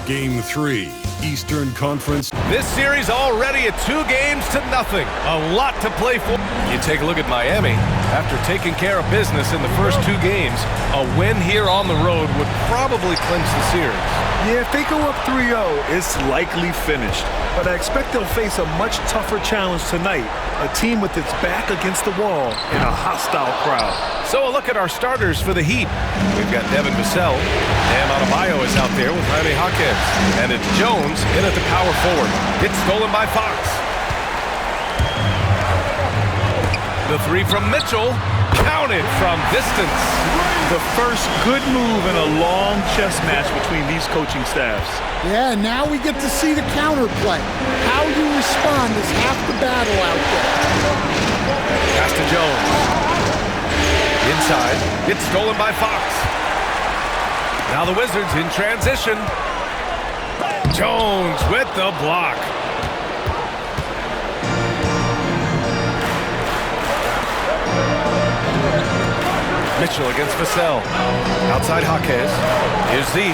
Game 3, Eastern Conference. This series already at 2-0. A lot to play for. You take a look at Miami. After taking care of business in the first 2 games, a win here on the road would probably clinch the series. Yeah, if they go up 3-0, it's likely finished. But I expect they'll face a much tougher challenge tonight. A team with its back against the wall in a hostile crowd. So a look at our starters for the Heat. We've got Devin Vassell. Bam Adebayo is out there with Jaime Jaquez. And it's Jones in at the power forward. It's stolen by Fox. The 3 from Mitchell. Counted from distance. The first good move in a long chess match between these coaching staffs. Yeah, now we get to see the counterplay. How you respond is half the battle out there. Pass to Jones. Inside. It's stolen by Fox. Now the Wizards in transition. Jones with the block. Mitchell against Vassell. Outside Jaquez. Here's Z.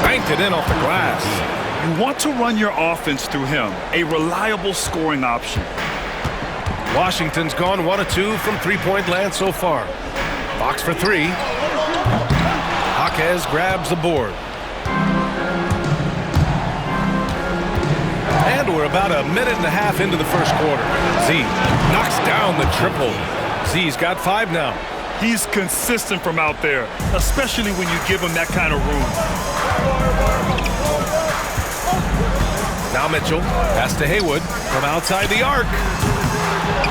Banked it in off the glass. You want to run your offense through him, a reliable scoring option. Washington's gone 1 of 2 from three-point land so far. Fox for 3. Jaquez grabs the board. And we're about a minute and a half into the first quarter. Z knocks down the triple. Z's got 5 now. He's consistent from out there, especially when you give him that kind of room. Now Mitchell, pass to Haywood from outside the arc.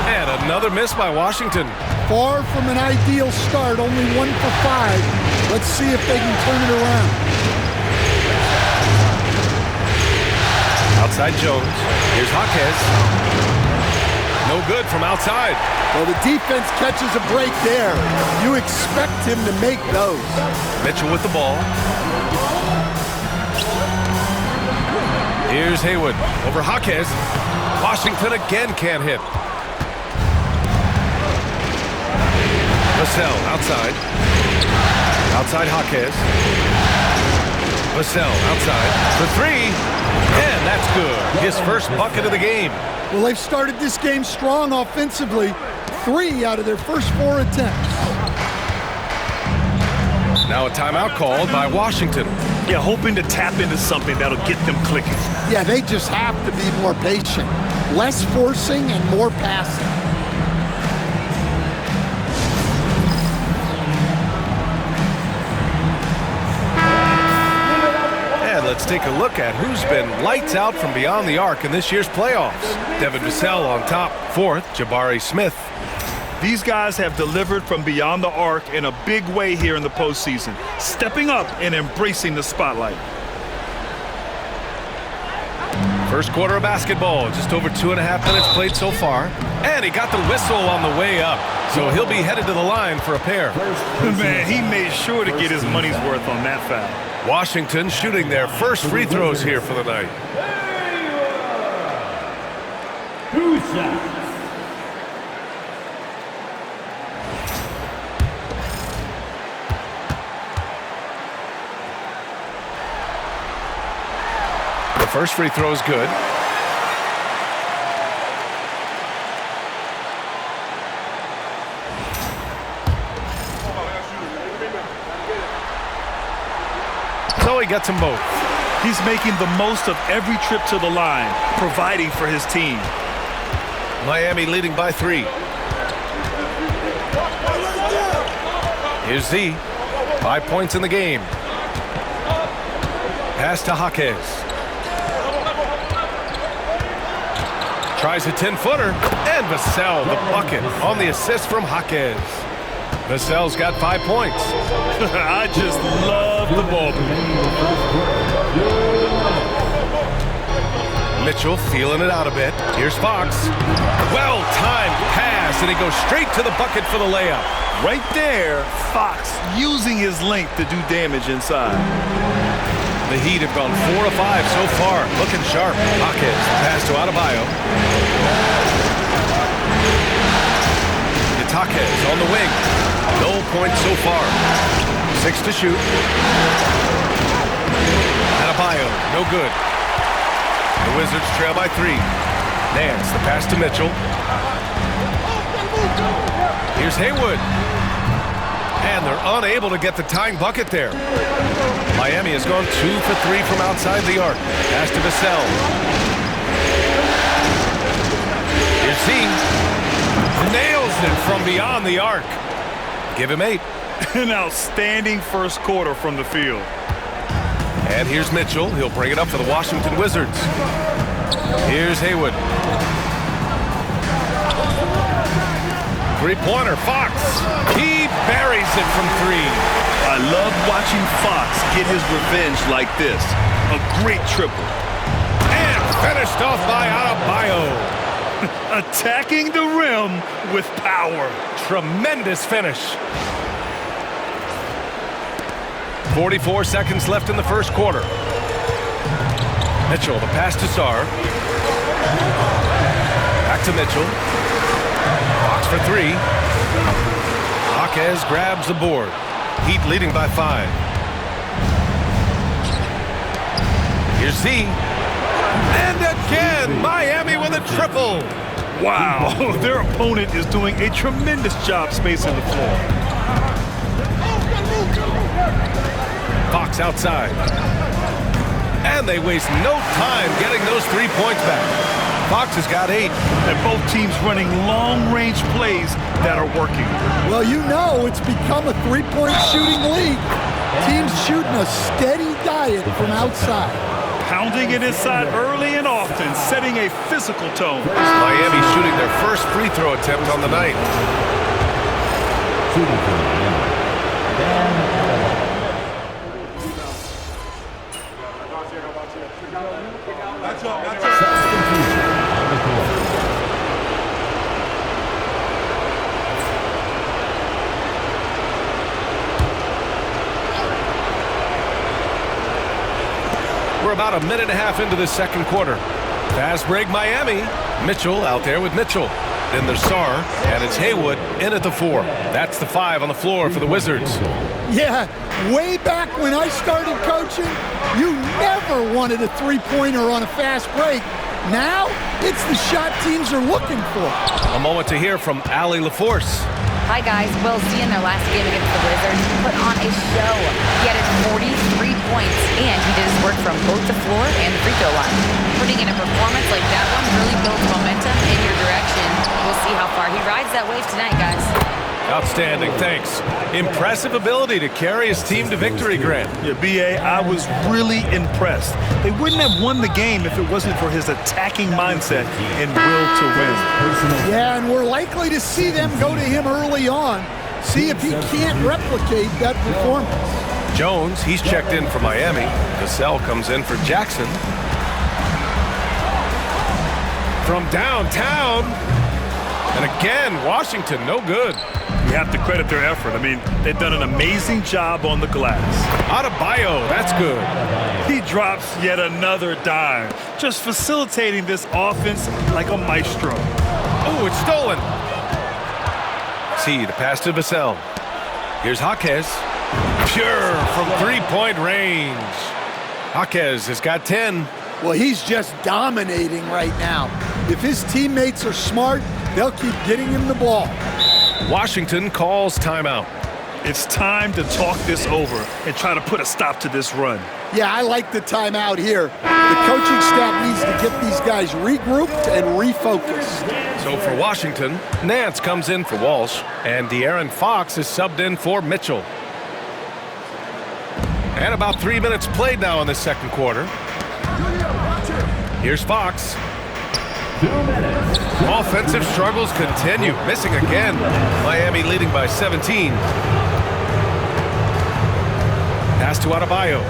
And another miss by Washington. Far from an ideal start, only 1 for 5. Let's see if they can turn it around. Outside Jones. Here's Jaquez. No good from outside. Well, the defense catches a break there. You expect him to make those. Mitchell with the ball. Here's Haywood over Jaquez. Washington again can't hit. Vassell outside. Outside Jaquez. Vassell outside for 3. And that's good. His first bucket of the game. Well, they've started this game strong offensively. 3 out of their first 4 attempts. Now a timeout called by Washington. Yeah, hoping to tap into something that'll get them clicking. Yeah, they just have to be more patient. Less forcing and more passing. Let's take a look at who's been lights out from beyond the arc in this year's playoffs. Devin Vassell on top. 4th, Jabari Smith. These guys have delivered from beyond the arc in a big way here in the postseason, stepping up and embracing the spotlight. First quarter of basketball, just over 2.5 minutes played so far. And he got the whistle on the way up, so he'll be headed to the line for a pair. Man, he made sure to get his money's worth on that foul. Washington shooting their first free throws here for the night. The first free throw is good. So he gets them both. He's making the most of every trip to the line, providing for his team. Miami leading by 3. Here's Z. 5 points in the game. Pass to Jaquez. Tries a 10-footer. And Vassell, the bucket, on the assist from Jaquez. Vassell's got 5 points. I just love the ball. Mitchell feeling it out a bit. Here's Fox. Well-timed pass, and he goes straight to the bucket for the layup. Right there, Fox using his length to do damage inside. The Heat have gone 4 of 5 so far. Looking sharp. Jaquez, pass to Adebayo. It's Jaquez on the wing. No points so far. 6 to shoot. Adebayo, no good. The Wizards trail by 3. Nance, the pass to Mitchell. Here's Haywood. And they're unable to get the tying bucket there. Miami has gone 2 for 3 from outside the arc. Pass to Vassell. Here's Z. Nails it from beyond the arc. Give him 8. An outstanding first quarter from the field. And here's Mitchell. He'll bring it up for the Washington Wizards. Here's Haywood. Three-pointer, Fox. He buries it from 3. I love watching Fox get his revenge like this. A great triple. And finished off by Adebayo. Attacking the rim with power. Tremendous finish. 44 seconds left in the first quarter. Mitchell, the pass to Sarr. Back to Mitchell. Fox for 3. Jaquez grabs the board. Heat leading by 5. Here's Z. And again, Miami with a triple. Wow, their opponent is doing a tremendous job spacing the floor. Fox outside. And they waste no time getting those 3 points back. Fox has got 8. And both teams running long-range plays that are working. Well, you know it's become a three-point shooting league. Teams shooting a steady diet from outside. Pounding it inside early and often, setting a physical tone. Miami shooting their first free throw attempt on the night. We're about a minute and a half into the second quarter. Fast break Miami. Mitchell out there with Mitchell. Then there's Sarr, and it's Haywood in at the 4. That's the 5 on the floor for the Wizards. Yeah, way back when I started coaching, you never wanted a three-pointer on a fast break. Now, it's the shot teams are looking for. A moment to hear from Allie LaForce. Hi guys, Will Z in their last game against the Wizards put on a show. He had 43 points and he did his work from both the floor and the free throw line. Putting in a performance like that one really builds momentum in your direction. We'll see how far he rides that wave tonight, guys. Outstanding, thanks. Impressive ability to carry his team to victory, Grant. Yeah, B.A., I was really impressed. They wouldn't have won the game if it wasn't for his attacking mindset and will to win. Yeah, and we're likely to see them go to him early on. See if he can't replicate that performance. Jones, he's checked in for Miami. Vassell comes in for Jackson. From downtown. And again, Washington, no good. You have to credit their effort. I mean, they've done an amazing job on the glass. Adebayo, that's good. He drops yet another dime, just facilitating this offense like a maestro. Oh, it's stolen. See the pass to Vassell. Here's Jaquez. Pure from three-point range. Jaquez has got 10. Well, he's just dominating right now. If his teammates are smart, they'll keep getting him the ball. Washington calls timeout. It's time to talk this over and try to put a stop to this run. Yeah, I like the timeout here. The coaching staff needs to get these guys regrouped and refocused. So for Washington, Nance comes in for Walsh, and De'Aaron Fox is subbed in for Mitchell. And about 3 minutes played now in the second quarter. Here's Fox. Offensive struggles continue. Missing again. Miami leading by 17. Pass to Adebayo.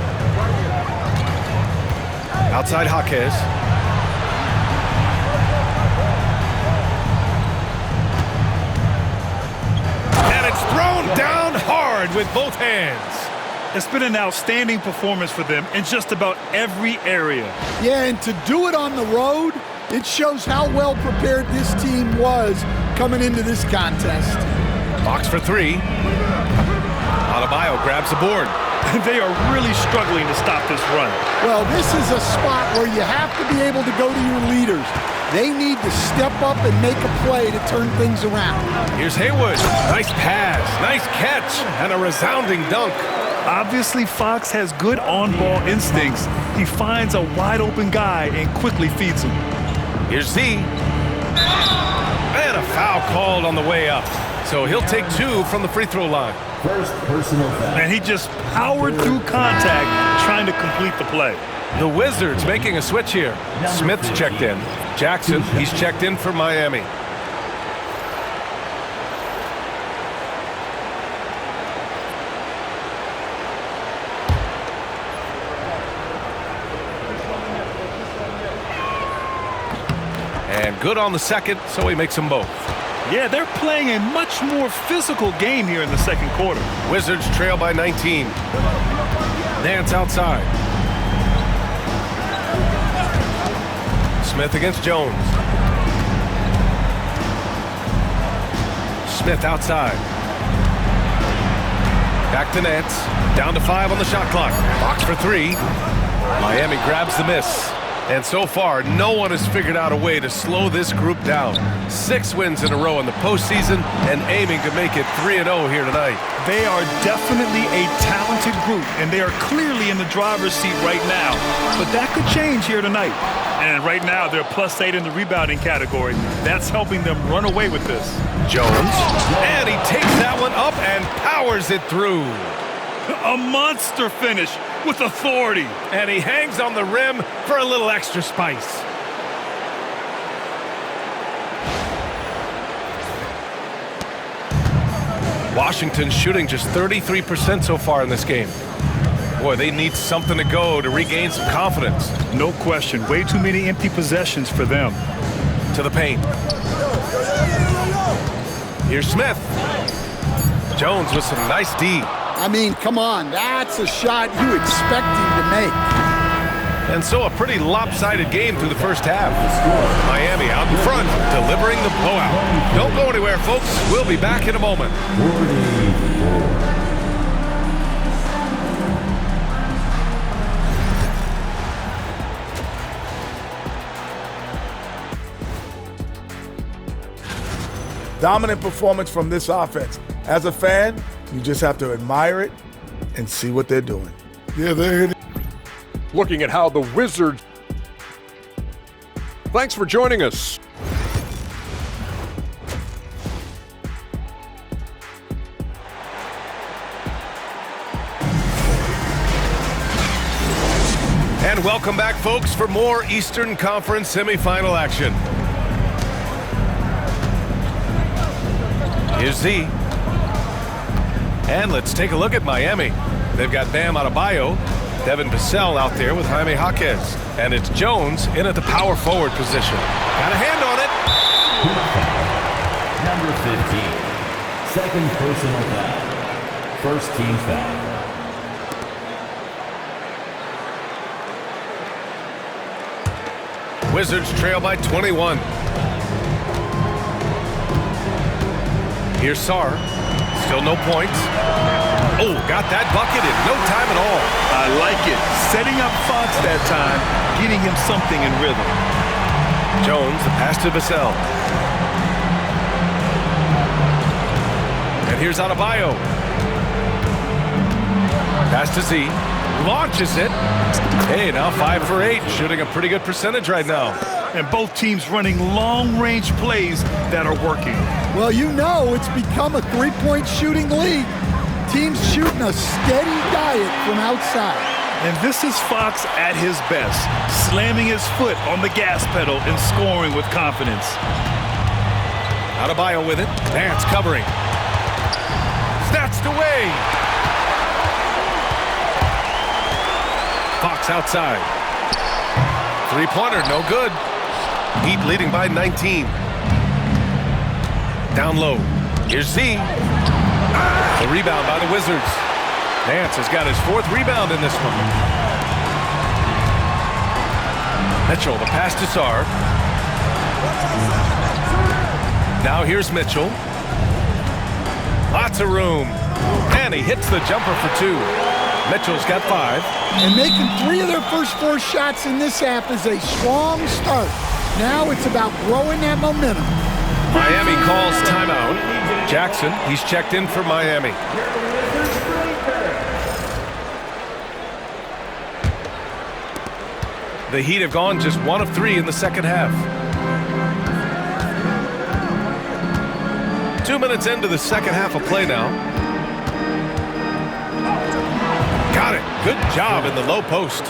Outside Jaquez. And it's thrown down hard with both hands. It's been an outstanding performance for them in just about every area. Yeah, and to do it on the road, it shows how well prepared this team was coming into this contest. Fox for 3. Adebayo grabs the board. They are really struggling to stop this run. Well, this is a spot where you have to be able to go to your leaders. They need to step up and make a play to turn things around. Here's Haywood. Nice pass, nice catch, and a resounding dunk. Obviously, Fox has good on-ball instincts. He finds a wide-open guy and quickly feeds him. Here's Z. And a foul called on the way up. So he'll take 2 from the free throw line. First personal foul. And he just powered through contact trying to complete the play. The Wizards making a switch here. Smith's checked in. Jackson, he's checked in for Miami. And good on the second, so he makes them both. Yeah, they're playing a much more physical game here in the second quarter. Wizards trail by 19. Nance outside. Smith against Jones. Smith outside. Back to Nance. Down to 5 on the shot clock. Box for 3. Miami grabs the miss. And so far, no one has figured out a way to slow this group down. 6 wins in a row in the postseason and aiming to make it 3-0 here tonight. They are definitely a talented group, and they are clearly in the driver's seat right now. But that could change here tonight. And right now, they're +8 in the rebounding category. That's helping them run away with this. Jones, and he takes that one up and powers it through. A monster finish with authority. And he hangs on the rim for a little extra spice. Washington shooting just 33% so far in this game. Boy, they need something to go to regain some confidence. No question. Way too many empty possessions for them. To the paint. Here's Smith. Jones with some nice D. I mean, come on, that's a shot you expect him to make. And so a pretty lopsided game through the first half. Miami out in front, delivering the blowout. Don't go anywhere, folks. We'll be back in a moment. 44. Dominant performance from this offense. As a fan, you just have to admire it and see what they're doing. Yeah, they're looking at how the Wizards. Thanks for joining us. And welcome back, folks, for more Eastern Conference semifinal action. Here's Z. And let's take a look at Miami. They've got Bam Adebayo, Devin Vassell out there with Jaime Jaquez. And it's Jones in at the power forward position. Got a hand on it. Number 15. Second personal foul. First team foul. Wizards trail by 21. Here's Sarr. Still no points. Oh, got that bucket in no time at all. I like it. Setting up Fox that time, getting him something in rhythm. Jones, the pass to Vassell. And here's Adebayo. Pass to Z. Launches it. Hey, now 5 for 8. Shooting a pretty good percentage right now. And both teams running long-range plays that are working. Well, you know it's become a three-point shooting league. Teams shooting a steady diet from outside. And this is Fox at his best, slamming his foot on the gas pedal and scoring with confidence. Adebayo with it. Nance covering. Snatched away. Fox outside. Three-pointer, no good. Heat leading by 19. Down low. Here's Z. The rebound by the Wizards. Nance has got his 4th rebound in this one. Mitchell, the pass to Sarr. Now here's Mitchell. Lots of room. And he hits the jumper for 2. Mitchell's got 5. And making 3 of their first 4 shots in this half is a strong start. Now it's about growing that momentum. Miami calls timeout. Jackson, he's checked in for Miami. The Heat have gone just 1 of 3 in the second half. 2 minutes into the second half of play now. Got it. Good job in the low post.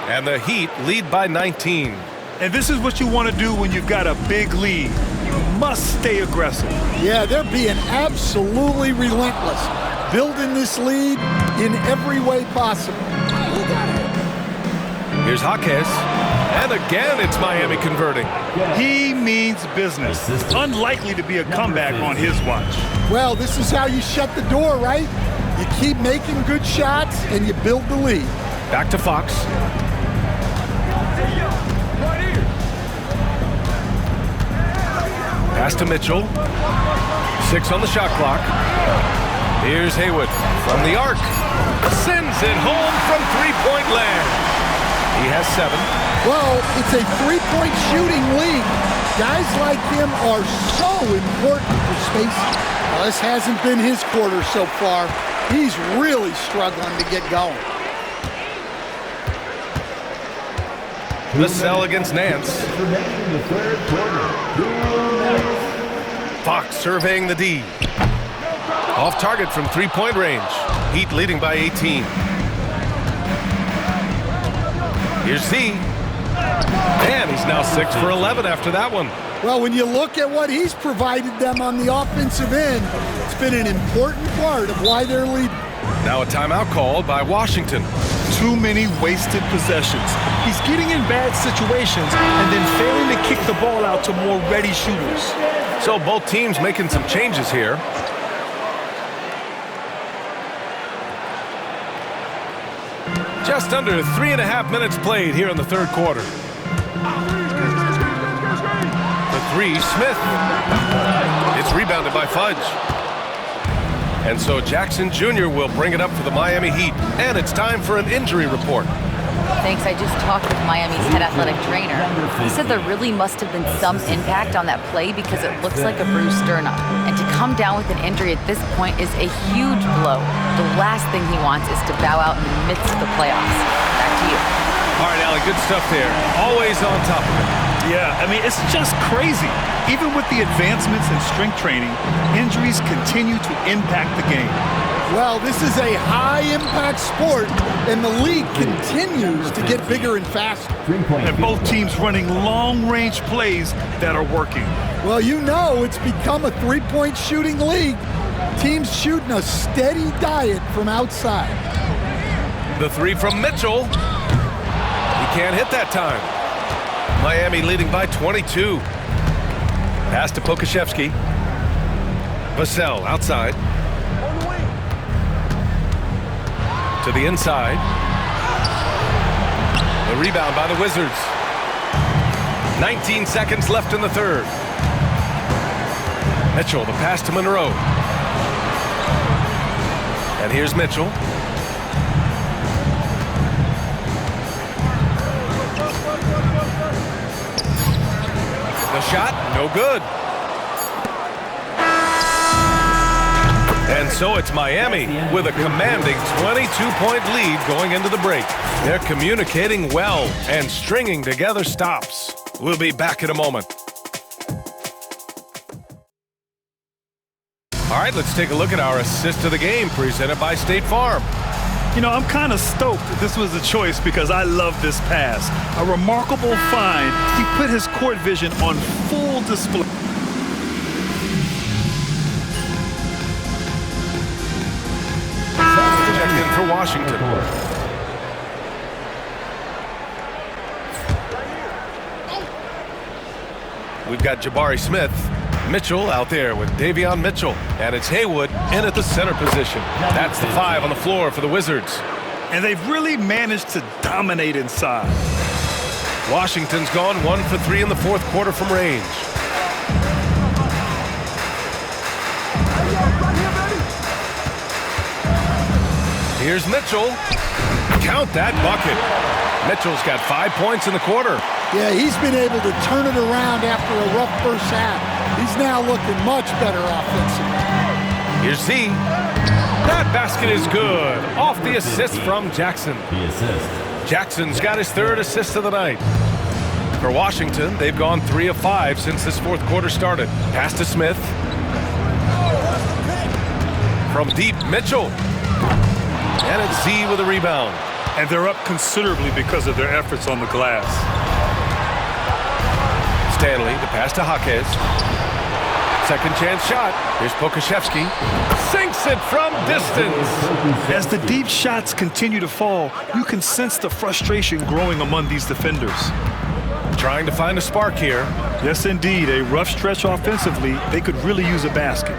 And the Heat lead by 19. And this is what you want to do when you've got a big lead. You must stay aggressive. Yeah, they're being absolutely relentless, building this lead in every way possible. Here's Jaquez. And again, it's Miami converting. He means business. Unlikely to be a comeback on his watch. Well, this is how you shut the door, right? You keep making good shots and you build the lead. Back to Fox. Pass to Mitchell. 6 on the shot clock. Here's Haywood from the arc. Sends it home from three-point land. He has 7. Well, it's a 3-point shooting league. Guys like him are so important for spacing. Well, this hasn't been his quarter so far. He's really struggling to get going. Vassell against Nance. Fox surveying the D. Off target from three-point range. Heat leading by 18. Here's Z. And he's now 6 for 11 after that one. Well, when you look at what he's provided them on the offensive end, it's been an important part of why they're leading. Now a timeout called by Washington. Too many wasted possessions. He's getting in bad situations and then failing to kick the ball out to more ready shooters. So both teams making some changes here. Just under 3.5 minutes played here in the third quarter. The 3, Smith. It's rebounded by Fudge. And so Jackson Jr. will bring it up for the Miami Heat. And it's time for an injury report. Thanks. I just talked with Miami's head athletic trainer. He said there really must have been some impact on that play because it looks like a bruised sternum. And to come down with an injury at this point is a huge blow. The last thing he wants is to bow out in the midst of the playoffs. Back to you. All right, Allie, good stuff there. Always on top of it. Yeah, I mean, it's just crazy. Even with the advancements in strength training, injuries continue to impact the game. Well, this is a high-impact sport, and the league continues to get bigger and faster. And both teams running long-range plays that are working. Well, you know it's become a 3-point shooting league. Teams shooting a steady diet from outside. The 3 from Mitchell. He can't hit that time. Miami leading by 22. Pass to Pokusevski. Vassell outside. To the inside. The rebound by the Wizards. 19 seconds left in the third. Mitchell, the pass to Monroe. And here's Mitchell. The shot, no good. And so it's Miami with a commanding 22-point lead going into the break. They're communicating well and stringing together stops. We'll be back in a moment. All right, let's take a look at our assist of the game presented by State Farm. You know, I'm kind of stoked that this was a choice because I love this pass. A remarkable find. He put his court vision on full display. Checked in for Washington. We've got Jabari Smith. Mitchell out there with Davion Mitchell. And it's Haywood in at the center position. That's the 5 on the floor for the Wizards. And they've really managed to dominate inside. Washington's gone 1 for 3 in the fourth quarter from range. Here's Mitchell. Count that bucket. Mitchell's got 5 points in the quarter. Yeah, he's been able to turn it around after a rough first half. He's now looking much better offensively. Here's Z. That basket is good. Off the assist from Jackson. The assist. Jackson's got his 3rd assist of the night. For Washington, they've gone 3 of 5 since this 4th quarter started. Pass to Smith. From deep, Mitchell. And it's Z with a rebound. And they're up considerably because of their efforts on the glass. Stanley, the pass to Jaquez. Second chance shot. Here's Pokusevski. Sinks it from distance. As the deep shots continue to fall, you can sense the frustration growing among these defenders. Trying to find a spark here. Yes, indeed. A rough stretch offensively. They could really use a basket.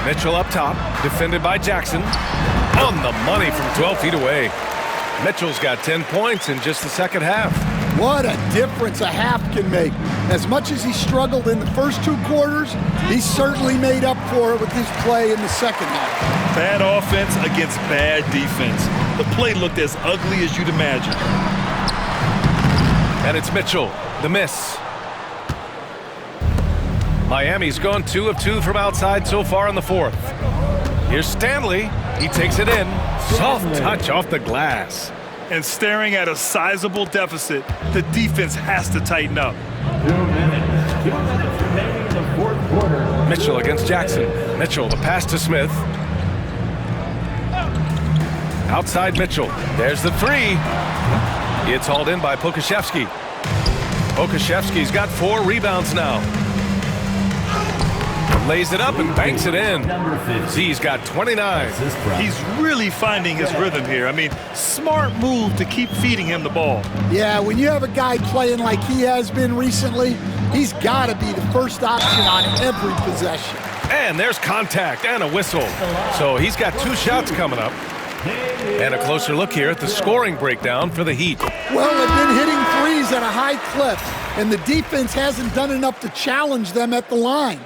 Mitchell up top, defended by Jackson. On the money from 12 feet away. Mitchell's got 10 points in just the second half. What a difference a half can make. As much as he struggled in the first 2 quarters, he certainly made up for it with his play in the second half. Bad offense against bad defense. The play looked as ugly as you'd imagine. And it's Mitchell, the miss. Miami's gone 2 of 2 from outside so far in the 4th. Here's Stanley. He takes it in. Soft touch off the glass. And staring at a sizable deficit, the defense has to tighten up. 2 minutes. 2 minutes remaining in the 4th quarter. Mitchell against Jackson. Mitchell, the pass to Smith. Outside Mitchell. There's the 3. It's hauled in by Pokusevski. Pokusevski's got 4 rebounds now. Lays it up and banks it in. Z's got 29. He's really finding his rhythm here. I mean, smart move to keep feeding him the ball. Yeah, when you have a guy playing like he has been recently, he's got to be the first option on every possession. And there's contact and a whistle. So he's got 2 shots coming up. And a closer look here at the scoring breakdown for the Heat. Well, they've been hitting threes at a high clip, and the defense hasn't done enough to challenge them at the line.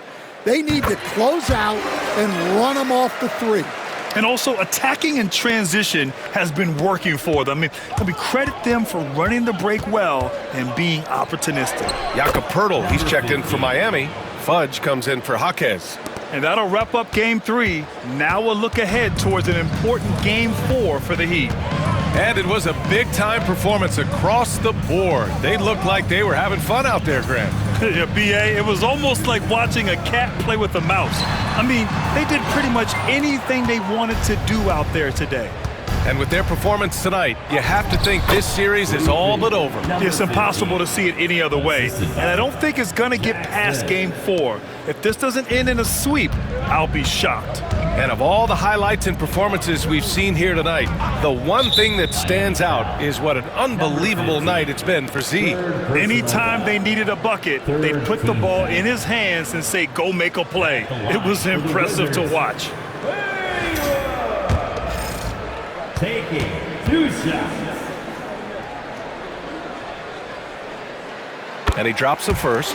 They need to close out and run them off the 3. And also, attacking in transition has been working for them. I mean, credit them for running the break well and being opportunistic. Jakob Poeltl, he's checked in for Miami. Fudge comes in for Jaquez. And that'll wrap up Game 3. Now we'll look ahead towards an important Game 4 for the Heat. And it was a big-time performance across the board. They looked like they were having fun out there, Grant. Yeah, B.A., it was almost like watching a cat play with a mouse. I mean, they did pretty much anything they wanted to do out there today. And with their performance tonight, you have to think this series is all but over. It's impossible to see it any other way. And I don't think it's going to get past Game 4. If this doesn't end in a sweep, I'll be shocked. And of all the highlights and performances we've seen here tonight, the one thing that stands out is what an unbelievable night it's been for Z. Anytime they needed a bucket, they'd put the ball in his hands and say, go make a play. It was impressive to watch. Taking 2 shots. And he drops the first.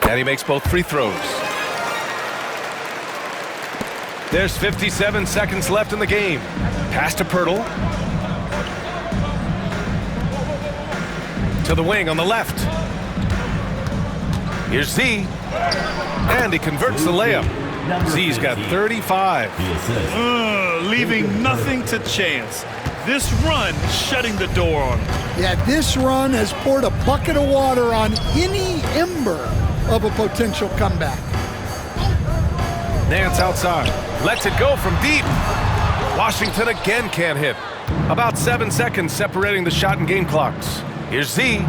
And he makes both free throws. There's 57 seconds left in the game. Pass to Poeltl. To the wing on the left. Here's Z. And he converts the layup. Z's got 35. Leaving nothing to chance. This run shutting the door on him. Yeah, this run has poured a bucket of water on any ember of a potential comeback. Nance outside. Lets it go from deep. Washington again can't hit. About 7 seconds separating the shot and game clocks. Here's Z.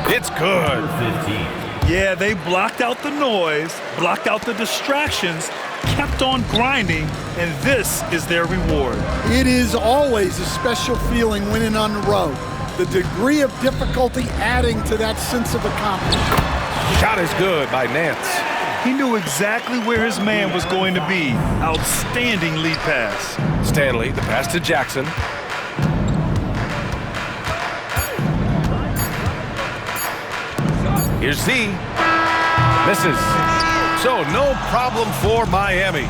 It's good. 15. Yeah, they blocked out the noise, blocked out the distractions, kept on grinding, and this is their reward. It is always a special feeling winning on the road. The degree of difficulty adding to that sense of accomplishment. Shot is good by Nance. He knew exactly where his man was going to be. Outstanding lead pass. Stanley, the pass to Jackson. Here's Z. Misses. So no problem for Miami.